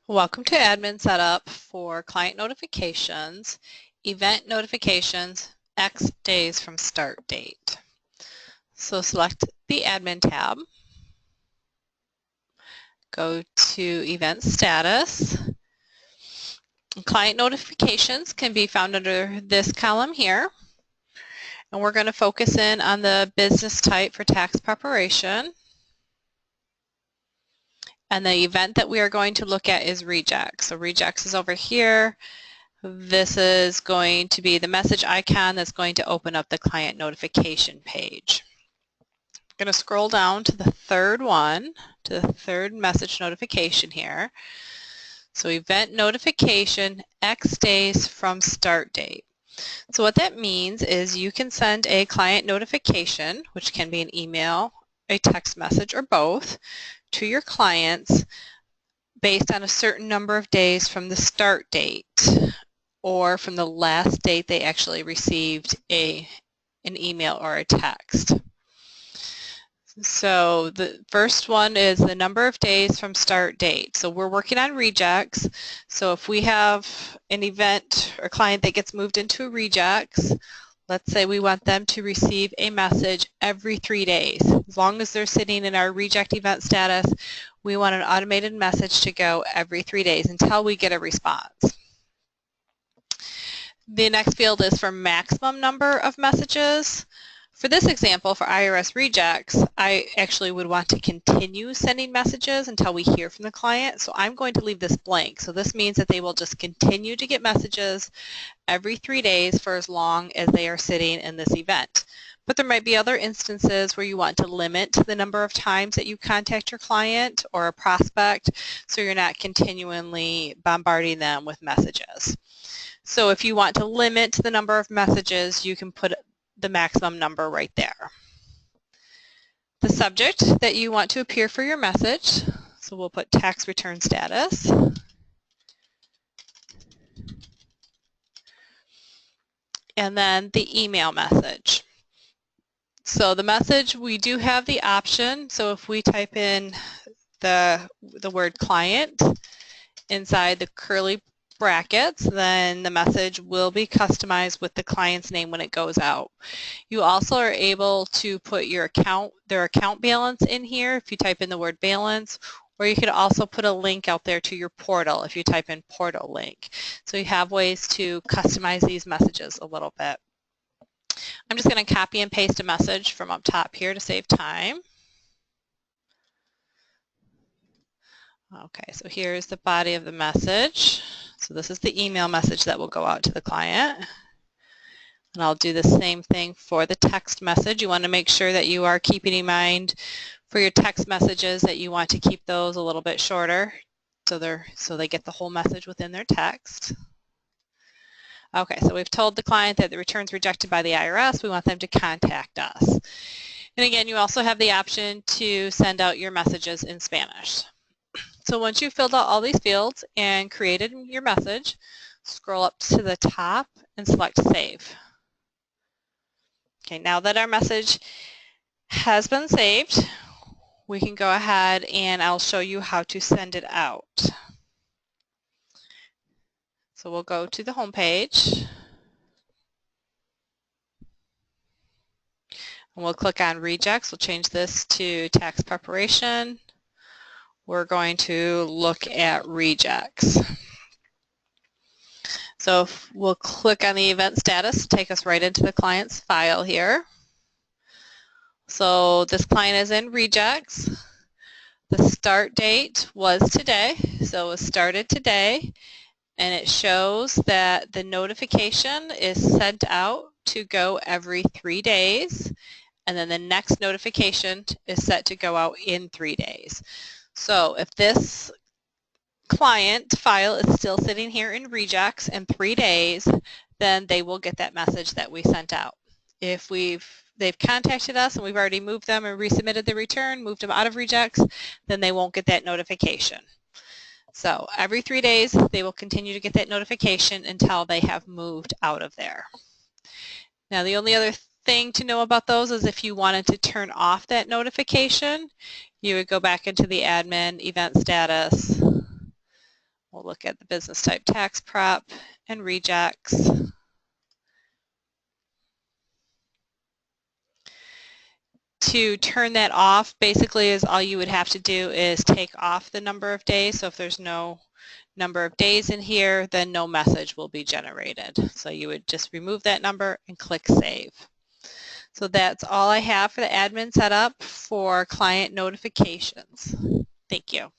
Welcome to Admin Setup for Client Notifications, Event Notifications, X days from start date. So select the Admin tab, go to Event Status. Client Notifications can be found under this column here. And we're going to focus in on the business type for tax preparation. And the event that we are going to look at is rejects. So rejects is over here. This is going to be the message icon that's going to open up the client notification page. I'm going to scroll down to the third one, to the third message notification here. So event notification, X days from start date. So what that means is you can send a client notification, which can be an email, a text message, or both, to your clients based on a certain number of days from the start date or from the last date they actually received an email or a text. So the first one is the number of days from start date. So we're working on rejects. So if we have an event or client that gets moved into rejects, let's say we want them to receive a message every 3 days. As long as they're sitting in our reject event status, we want an automated message to go every 3 days until we get a response. The next field is for maximum number of messages. For this example, for IRS rejects, I actually would want to continue sending messages until we hear from the client, so I'm going to leave this blank. So this means that they will just continue to get messages every 3 days for as long as they are sitting in this event. But there might be other instances where you want to limit the number of times that you contact your client or a prospect so you're not continually bombarding them with messages. So if you want to limit the number of messages, you can put the maximum number right there. The subject that you want to appear for your message, so we'll put tax return status. And then the email message. So the message, we do have the option, so if we type in the word client inside the curly brackets, then the message will be customized with the client's name when it goes out. You also are able to put their account balance in here if you type in the word balance, or you could also put a link out there to your portal if you type in portal link. So you have ways to customize these messages a little bit. I'm just going to copy and paste a message from up top here to save time. Okay, so here's the body of the message. So this is the email message that will go out to the client. And I'll do the same thing for the text message. You want to make sure that you are keeping in mind for your text messages that you want to keep those a little bit shorter so they get the whole message within their text. Okay, so we've told the client that the return's rejected by the IRS. We want them to contact us. And again, you also have the option to send out your messages in Spanish. So once you've filled out all these fields and created your message, scroll up to the top and select Save. Okay, now that our message has been saved, we can go ahead and I'll show you how to send it out. So we'll go to the home page. And we'll click on Rejects. We'll change this to Tax Preparation. We're going to look at rejects. So we'll click on the event status to take us right into the client's file here. So this client is in rejects. The start date was today, so it was started today, and it shows that the notification is sent out to go every 3 days, and then the next notification is set to go out in 3 days. So if this client file is still sitting here in rejects in 3 days, then they will get that message that we sent out. If they've contacted us and we've already moved them and resubmitted the return, moved them out of rejects, then they won't get that notification. So every 3 days, they will continue to get that notification until they have moved out of there. Now the only other thing to know about those is if you wanted to turn off that notification, you would go back into the admin event status, We'll look at the business type tax prep and rejects. To turn that off, basically, is all you would have to do is take off the number of days. So if there's no number of days in here, then no message will be generated. So you would just remove that number and click Save. So that's all I have for the admin setup for client notifications. Thank you.